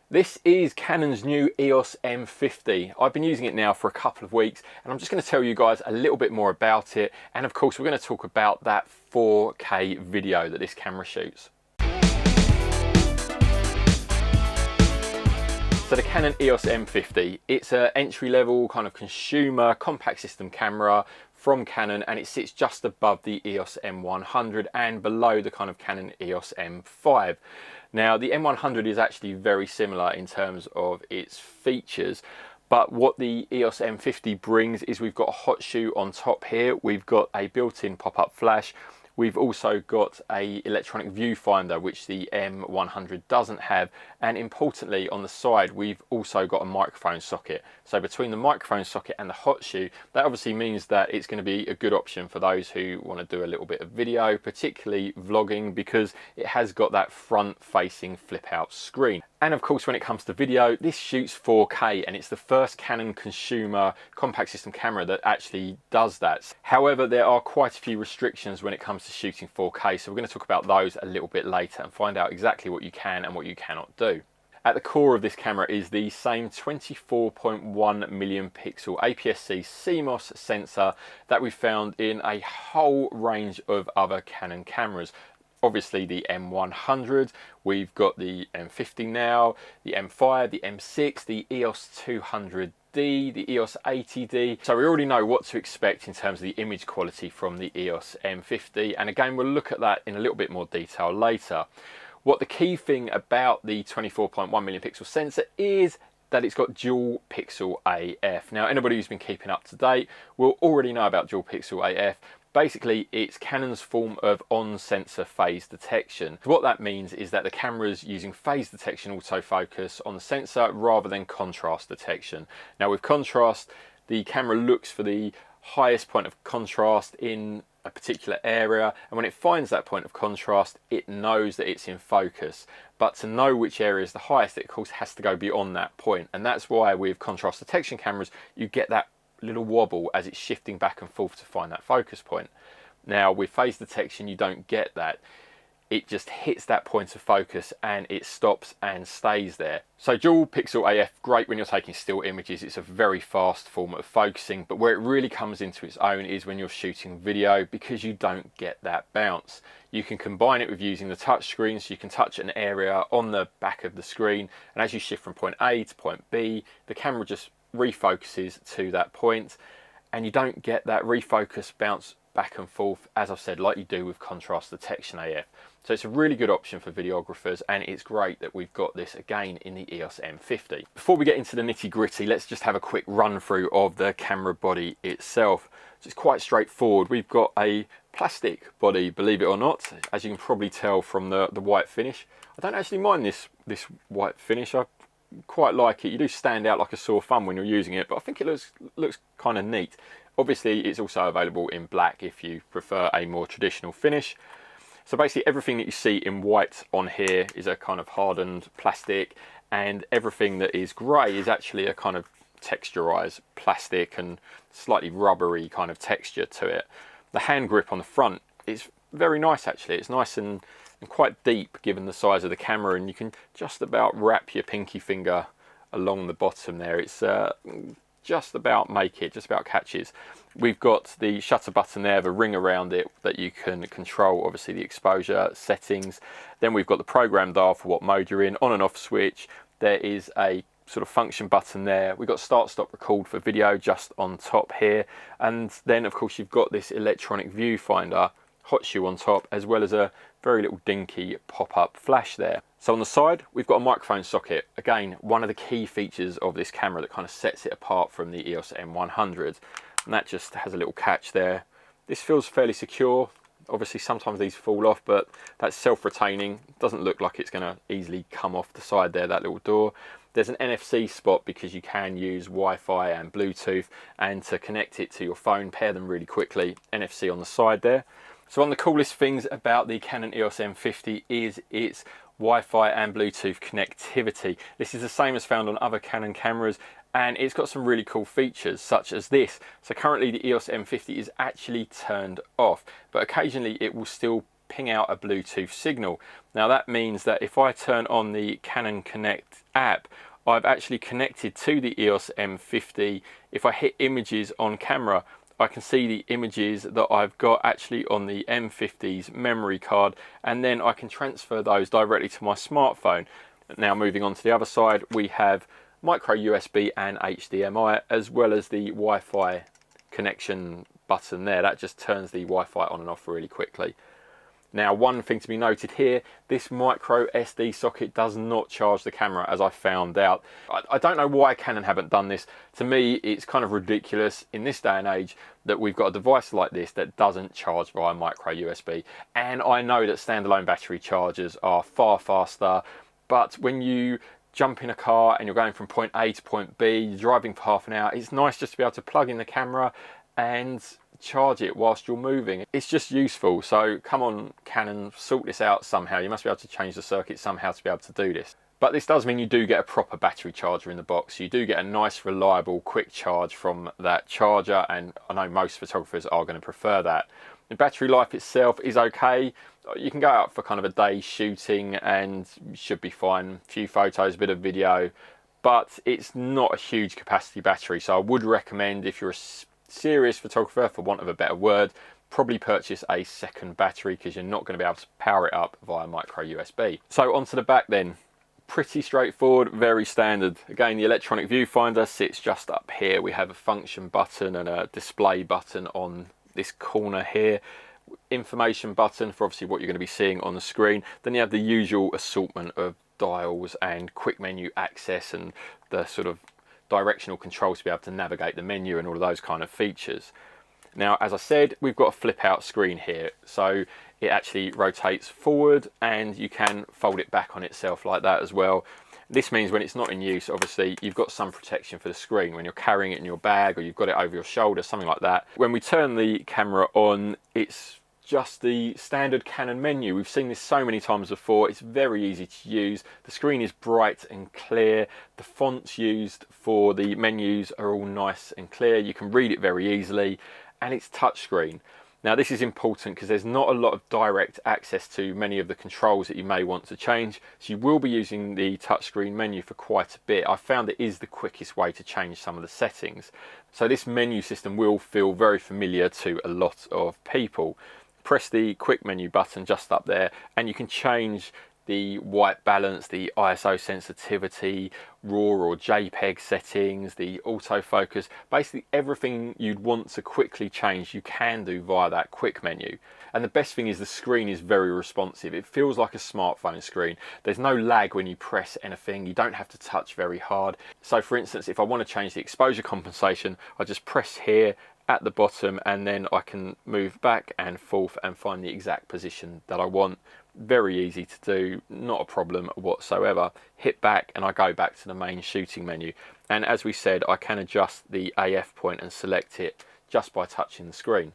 This is Canon's new EOS M50. I've been using it now for a couple of weeks and I'm just going to tell you guys a little bit more about it, and of course we're going to talk about that 4K video that this camera shoots. So the Canon EOS M50, it's an entry-level kind of consumer compact system camera from Canon, and it sits just above the EOS M100 and below the kind of Canon EOS M5. Now the M100 is actually very similar in terms of its features, but what the EOS M50 brings is we've got a hot shoe on top here, we've got a built-in pop-up flash, we've also got a electronic viewfinder which the M100 doesn't have, and importantly on the side we've also got a microphone socket. So between the microphone socket and the hot shoe, that obviously means that it's going to be a good option for those who want to do a little bit of video, particularly vlogging, because it has got that front facing flip out screen. And of course when it comes to video, this shoots 4K and it's the first Canon consumer compact system camera that actually does that. However, there are quite a few restrictions when it comes to shooting 4K, so we're going to talk about those a little bit later and find out exactly what you can and what you cannot do. At the core of this camera is the same 24.1 million pixel APS-C CMOS sensor that we found in a whole range of other Canon cameras. Obviously the M100, we've got the M50 now, the M5, the M6, the EOS 200D, the EOS 80D. So we already know what to expect in terms of the image quality from the EOS M50, and again we'll look at that in a little bit more detail later. What the key thing about the 24.1 million pixel sensor is that it's got dual pixel AF. Now anybody who's been keeping up to date will already know about dual pixel AF. Basically it's Canon's form of on-sensor phase detection. What that means is that the camera's using phase detection autofocus on the sensor rather than contrast detection. Now with contrast, the camera looks for the highest point of contrast in a particular area, and when it finds that point of contrast it knows that it's in focus, but to know which area is the highest it of course has to go beyond that point, and that's why with contrast detection cameras you get that little wobble as it's shifting back and forth to find that focus point. Now with phase detection you don't get that. It just hits that point of focus and it stops and stays there. So dual pixel AF, great when you're taking still images, it's a very fast form of focusing, but where it really comes into its own is when you're shooting video, because you don't get that bounce. You can combine it with using the touch screen, so you can touch an area on the back of the screen, and as you shift from point A to point B, the camera just refocuses to that point, and you don't get that refocus bounce back and forth, as I've said, like you do with contrast detection AF. So it's a really good option for videographers, and it's great that we've got this again in the EOS M50. Before we get into the nitty gritty, let's just have a quick run through of the camera body itself. So it's quite straightforward. We've got a plastic body, believe it or not, as you can probably tell from the white finish. I don't actually mind this white finish. I quite like it. You do stand out like a sore thumb when you're using it, but I think it looks kind of neat. Obviously it's also available in black if you prefer a more traditional finish. So basically everything that you see in white on here is a kind of hardened plastic, and everything that is grey is actually a kind of texturized plastic and slightly rubbery kind of texture to it. The hand grip on the front is very nice actually. It's nice and quite deep given the size of the camera, and you can just about wrap your pinky finger along the bottom there. It's just about catches. We've got the shutter button there, the ring around it that you can control obviously the exposure settings. Then we've got the program dial for what mode you're in, on and off switch. There is a sort of function button there. We've got start, stop, record for video just on top here, and then of course you've got this electronic viewfinder hot shoe on top, as well as a very little dinky pop-up flash there. So on the side we've got a microphone socket, again one of the key features of this camera that kind of sets it apart from the EOS M100, and that just has a little catch there. This feels fairly secure. Obviously sometimes these fall off, but that's self-retaining. Doesn't look like it's going to easily come off the side there, that little door. There's an NFC spot because you can use Wi-Fi and Bluetooth, and to connect it to your phone, pair them really quickly, NFC on the side there. So one of the coolest things about the Canon EOS M50 is its Wi-Fi and Bluetooth connectivity. This is the same as found on other Canon cameras, and it's got some really cool features such as this. So currently the EOS M50 is actually turned off, but occasionally it will still ping out a Bluetooth signal. Now that means that if I turn on the Canon Connect app, I've actually connected to the EOS M50. If I hit images on camera, I can see the images that I've got actually on the M50's memory card, and then I can transfer those directly to my smartphone. Now moving on to the other side, we have micro USB and HDMI, as well as the Wi-Fi connection button there. That just turns the Wi-Fi on and off really quickly. Now, one thing to be noted here, this micro SD socket does not charge the camera, as I found out. I don't know why Canon haven't done this. To me, it's kind of ridiculous in this day and age that we've got a device like this that doesn't charge via micro USB. And I know that standalone battery chargers are far faster, but when you jump in a car and you're going from point A to point B, you're driving for half an hour, it's nice just to be able to plug in the camera and charge it whilst you're moving. It's just useful. So come on, Canon, sort this out somehow. You must be able to change the circuit somehow to be able to do this. But this does mean you do get a proper battery charger in the box. You do get a nice, reliable, quick charge from that charger, and I know most photographers are going to prefer that. The battery life itself is okay. You can go out for kind of a day shooting and you should be fine. A few photos, a bit of video, but it's not a huge capacity battery. So I would recommend, if you're a serious photographer, for want of a better word, probably purchase a second battery, because you're not going to be able to power it up via micro USB. So onto the back then. Pretty straightforward, very standard. Again, the electronic viewfinder sits just up here. We have a function button and a display button on this corner here. Information button for obviously what you're going to be seeing on the screen. Then you have the usual assortment of dials and quick menu access and the sort of directional controls to be able to navigate the menu and all of those kind of features. Now, as I said, we've got a flip out screen here, so it actually rotates forward and you can fold it back on itself like that as well. This means when it's not in use, obviously you've got some protection for the screen when you're carrying it in your bag or you've got it over your shoulder, something like that. When we turn the camera on, it's just the standard Canon menu. We've seen this so many times before. It's very easy to use. The screen is bright and clear. The fonts used for the menus are all nice and clear. You can read it very easily, and it's touchscreen. Now this is important because there's not a lot of direct access to many of the controls that you may want to change, so you will be using the touchscreen menu for quite a bit. I found it is the quickest way to change some of the settings. So this menu system will feel very familiar to a lot of people. Press the quick menu button just up there and you can change the white balance, the ISO sensitivity, RAW or JPEG settings, the autofocus, basically everything you'd want to quickly change you can do via that quick menu. And the best thing is the screen is very responsive. It feels like a smartphone screen. There's no lag when you press anything. You don't have to touch very hard. So for instance, if I want to change the exposure compensation, I just press here at the bottom and then I can move back and forth and find the exact position that I want. Very easy to do, not a problem whatsoever. Hit back and I go back to the main shooting menu, and as we said, I can adjust the AF point and select it just by touching the screen.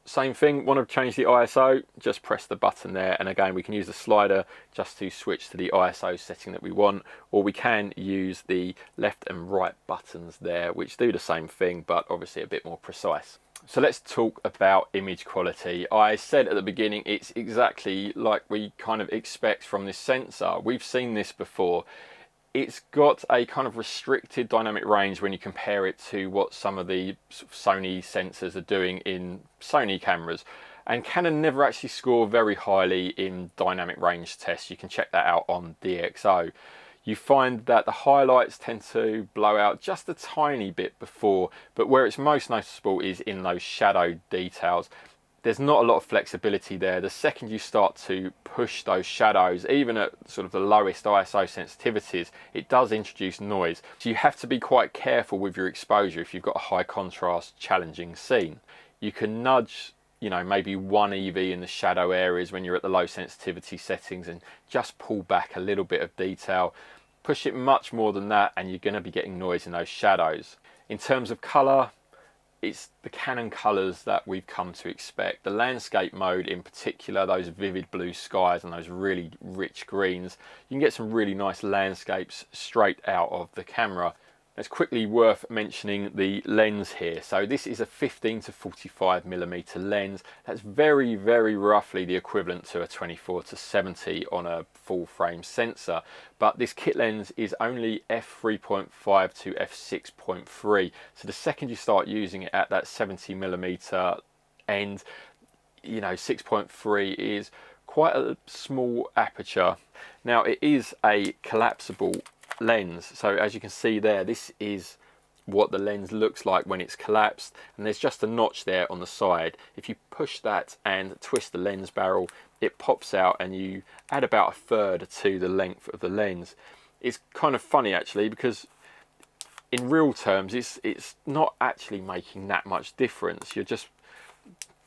Same thing, want to change the ISO, just press the button there, and again we can use the slider just to switch to the ISO setting that we want, or we can use the left and right buttons there which do the same thing but obviously a bit more precise. So let's talk about image quality. I said at the beginning it's exactly like we kind of expect from this sensor. We've seen this before. It's got a kind of restricted dynamic range when you compare it to what some of the Sony sensors are doing in Sony cameras. And Canon never actually score very highly in dynamic range tests. You can check that out on DxO. You find that the highlights tend to blow out just a tiny bit before, but where it's most noticeable is in those shadow details. There's not a lot of flexibility there. The second you start to push those shadows, even at sort of the lowest ISO sensitivities, it does introduce noise. So you have to be quite careful with your exposure if you've got a high contrast, challenging scene. You can nudge, you know, maybe 1 EV in the shadow areas when you're at the low sensitivity settings and just pull back a little bit of detail. Push it much more than that and you're going to be getting noise in those shadows. In terms of colour, it's the Canon colours that we've come to expect. The landscape mode in particular, those vivid blue skies and those really rich greens, you can get some really nice landscapes straight out of the camera. It's quickly worth mentioning the lens here. So this is a 15 to 45mm lens. That's very, very roughly the equivalent to a 24 to 70 on a full frame sensor. But this kit lens is only f3.5 to f6.3. So the second you start using it at that 70mm end, you know, 6.3 is quite a small aperture. Now it is a collapsible lens, so as you can see there, this is what the lens looks like when it's collapsed, and there's just a notch there on the side. If you push that and twist the lens barrel, it pops out and you add about a third to the length of the lens. It's kind of funny actually, because in real terms it's not actually making that much difference. You're just,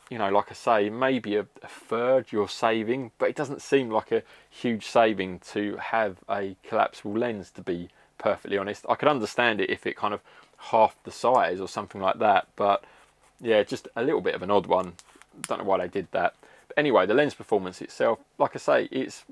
you know, like I say, maybe a third you're saving, but it doesn't seem like a huge saving to have a collapsible lens, to be perfectly honest. I could understand it if it kind of half the size or something like that, but yeah, just a little bit of an odd one. Don't know why they did that. But anyway, the lens performance itself, like I say, it's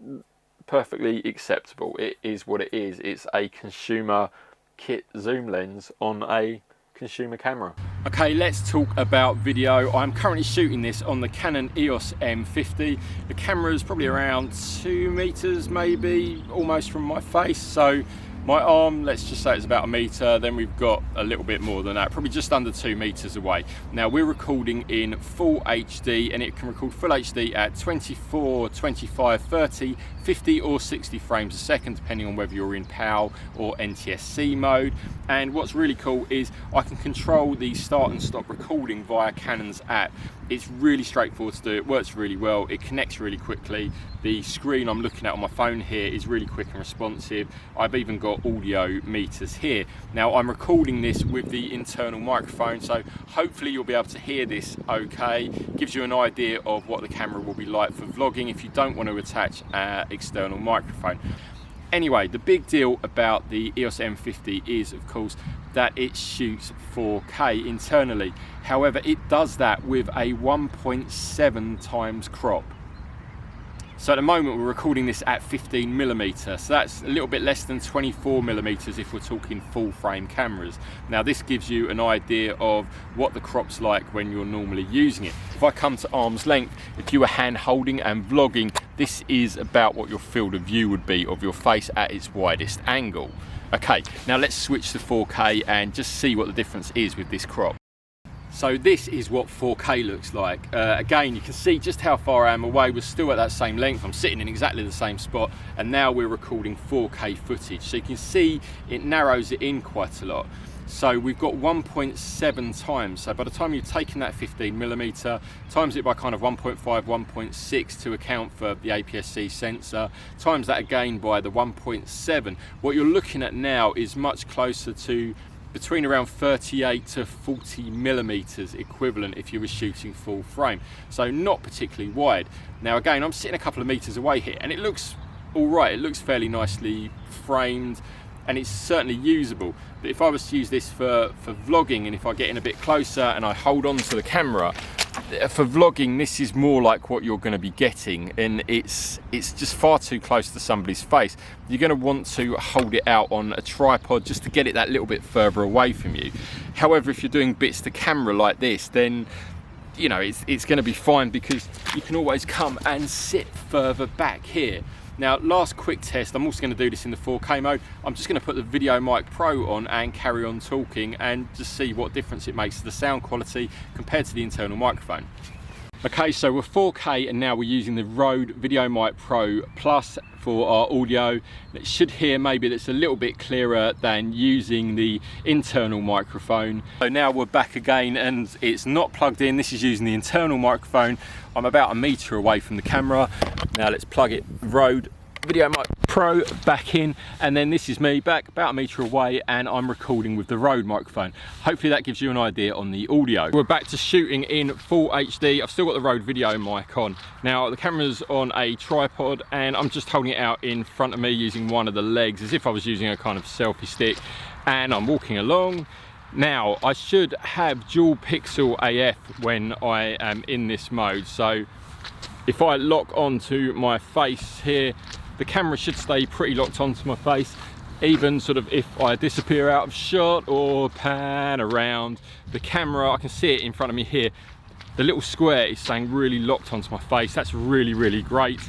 perfectly acceptable. It is what it is. It's a consumer kit zoom lens on a consumer camera. Okay, let's talk about video. I'm currently shooting this on the Canon EOS M50. The camera is probably around 2 meters, maybe, almost from my face. So my arm, let's just say it's about 1 meter, then we've got a little bit more than that, probably just under 2 meters away. Now we're recording in full HD, and it can record full HD at 24, 25, 30, 50 or 60 frames a second, depending on whether you're in PAL or NTSC mode. And what's really cool is I can control the start and stop recording via Canon's app. It's really straightforward to do, it works really well, it connects really quickly. The screen I'm looking at on my phone here is really quick and responsive. I've even got audio meters here. Now I'm recording this with the internal microphone, so hopefully you'll be able to hear this okay. Gives you an idea of what the camera will be like for vlogging if you don't want to attach an external microphone. Anyway, the big deal about the EOS M50 is, of course, that it shoots 4K internally. However, it does that with a 1.7 times crop. So at the moment we're recording this at 15mm, so that's a little bit less than 24mm if we're talking full frame cameras. Now this gives you an idea of what the crop's like when you're normally using it. If I come to arm's length, if you were hand holding and vlogging, this is about what your field of view would be of your face at its widest angle. Okay, now let's switch to 4K and just see what the difference is with this crop. So this is what 4K looks like. Again, you can see just how far I am away. We're still at that same length. I'm sitting in exactly the same spot, and now we're recording 4K footage. So you can see it narrows it in quite a lot. So we've got 1.7 times. So by the time you've taken that 15mm, times it by kind of 1.5, 1.6 to account for the APS-C sensor, times that again by the 1.7. What you're looking at now is much closer to between around 38 to 40mm equivalent if you were shooting full frame. So not particularly wide. Now again, I'm sitting a couple of meters away here and it looks all right. It looks fairly nicely framed and it's certainly usable. But if I was to use this for vlogging, and if I get in a bit closer and I hold on to the camera, for vlogging this is more like what you're going to be getting, and it's just far too close to somebody's face. You're going to want to hold it out on a tripod just to get it that little bit further away from you. However, if you're doing bits to camera like this, then you know it's going to be fine because you can always come and sit further back here. Now, last quick test, I'm also going to do this in the 4K mode. I'm just going to put the Video Mic Pro on and carry on talking and just see what difference it makes to the sound quality compared to the internal microphone. Okay, so we're 4K and now we're using the Rode Video Mic Pro Plus for our audio. It should hear maybe that's a little bit clearer than using the internal microphone. So now we're back again and it's not plugged in. This is using the internal microphone. I'm about 1 meter away from the camera. Now let's plug it, Rode Video Mic Pro back in, and then this is me back about 1 meter away and I'm recording with the Rode microphone. Hopefully that gives you an idea on the audio. We're back to shooting in full HD. I've still got the Rode Video Mic on. Now the camera's on a tripod and I'm just holding it out in front of me using one of the legs as if I was using a kind of selfie stick, and I'm walking along. Now I should have dual pixel AF when I am in this mode, so if I lock onto my face here, the camera should stay pretty locked onto my face. Even sort of if I disappear out of shot or pan around the camera, I can see it in front of me here. The little square is staying really locked onto my face. That's really, really great.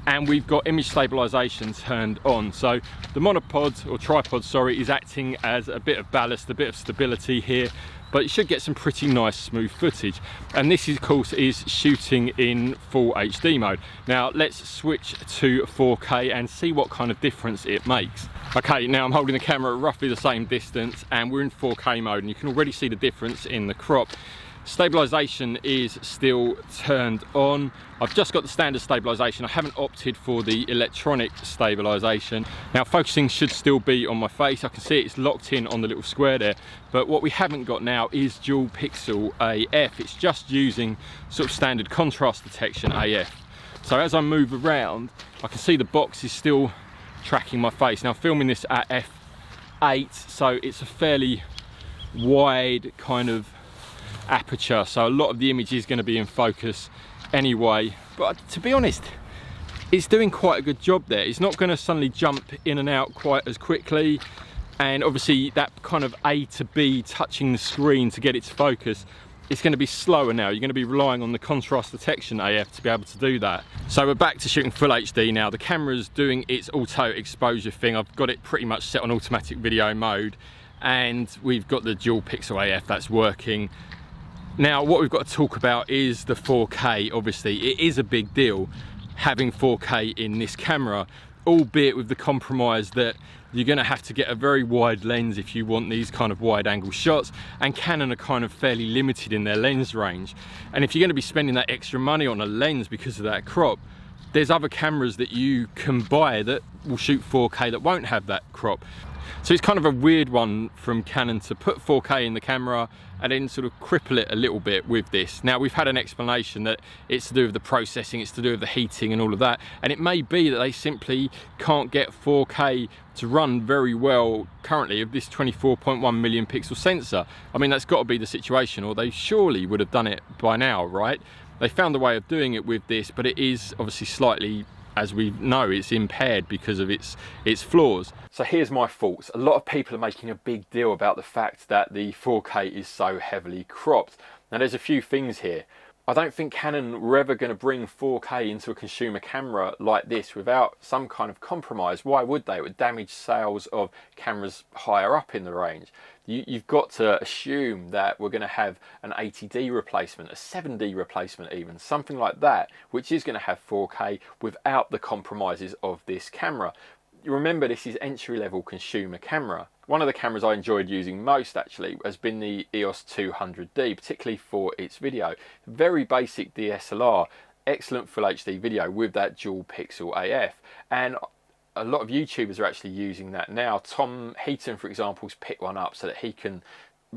And we've got image stabilization turned on. So the monopod, or tripod, sorry, is acting as a bit of ballast, a bit of stability here, but you should get some pretty nice smooth footage. And this, of course, is shooting in full HD mode. Now let's switch to 4K and see what kind of difference it makes. Okay, now I'm holding the camera at roughly the same distance and we're in 4K mode, and you can already see the difference in the crop. Stabilization is still turned on. I've just got the standard stabilization. I haven't opted for the electronic stabilization. Now focusing should still be on my face. I can see it's locked in on the little square there, but what we haven't got now is dual pixel AF. It's just using sort of standard contrast detection AF. So as I move around, I can see the box is still tracking my face. Now I'm filming this at f8, so it's a fairly wide kind of aperture, so a lot of the image is going to be in focus anyway, but to be honest, it's doing quite a good job there. It's not going to suddenly jump in and out quite as quickly, and obviously that kind of A to B touching the screen to get its focus, it's going to be slower now. You're going to be relying on the contrast detection AF to be able to do that. So we're back to shooting full HD now. The camera's doing its auto exposure thing. I've got it pretty much set on automatic video mode, and we've got the dual pixel AF that's working. Now what we've got to talk about is the 4K. Obviously it is a big deal having 4K in this camera, albeit with the compromise that you're going to have to get a very wide lens if you want these kind of wide angle shots, and Canon are kind of fairly limited in their lens range. And if you're going to be spending that extra money on a lens because of that crop, there's other cameras that you can buy that will shoot 4K that won't have that crop. So it's kind of a weird one from Canon to put 4K in the camera and then sort of cripple it a little bit with this. Now we've had an explanation that it's to do with the processing, it's to do with the heating and all of that, and it may be that they simply can't get 4K to run very well currently of this 24.1 million pixel sensor. I mean, that's got to be the situation, or they surely would have done it by now, right? They found a way of doing it with this, but it is obviously slightly, as we know, it's impaired because of its flaws. So here's my thoughts. A lot of people are making a big deal about the fact that the 4K is so heavily cropped. Now there's a few things here. I don't think Canon were ever going to bring 4K into a consumer camera like this without some kind of compromise. Why would they? It would damage sales of cameras higher up in the range. You've got to assume that we're going to have an 80D replacement, a 7D replacement even, something like that, which is going to have 4K without the compromises of this camera. You remember, this is entry-level consumer camera. One of the cameras I enjoyed using most actually has been the EOS 200D, particularly for its video. Very basic DSLR, excellent full HD video with that dual pixel AF, and a lot of YouTubers are actually using that now. Tom Heaton, for example, has picked one up so that he can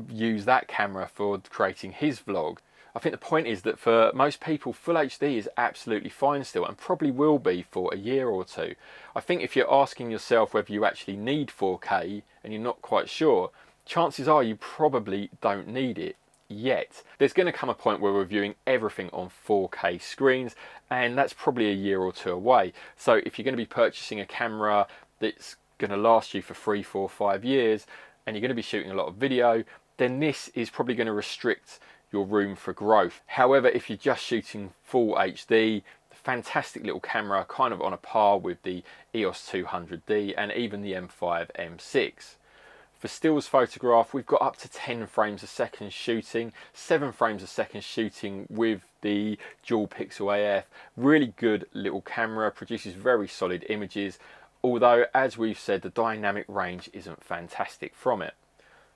use that camera for creating his vlog. I think the point is that for most people, full HD is absolutely fine still, and probably will be for a year or two. I think if you're asking yourself whether you actually need 4K and you're not quite sure, chances are you probably don't need it yet. There's going to come a point where we're viewing everything on 4K screens, and that's probably a year or two away. So if you're going to be purchasing a camera that's going to last you for 3, 4, 5 years, and you're going to be shooting a lot of video, then this is probably going to restrict your room for growth. However, if you're just shooting full HD, fantastic little camera, kind of on a par with the EOS 200D and even the M5, M6. For stills photograph, we've got up to 10 frames a second shooting, 7 frames a second shooting with the dual pixel AF. Really good little camera, produces very solid images, although as we've said, the dynamic range isn't fantastic from it.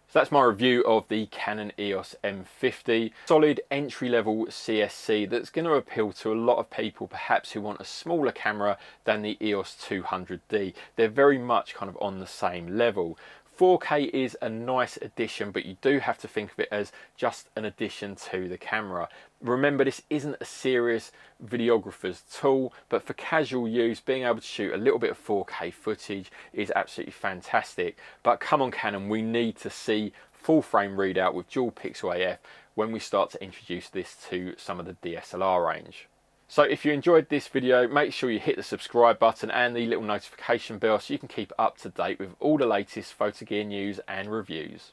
So that's my review of the Canon EOS M50. Solid entry-level CSC that's going to appeal to a lot of people perhaps who want a smaller camera than the EOS 200D. They're very much kind of on the same level. 4K is a nice addition, but you do have to think of it as just an addition to the camera. Remember, this isn't a serious videographer's tool, but for casual use, being able to shoot a little bit of 4K footage is absolutely fantastic. But come on Canon, we need to see full frame readout with dual pixel AF when we start to introduce this to some of the DSLR range. So if you enjoyed this video, make sure you hit the subscribe button and the little notification bell so you can keep up to date with all the latest photo gear news and reviews.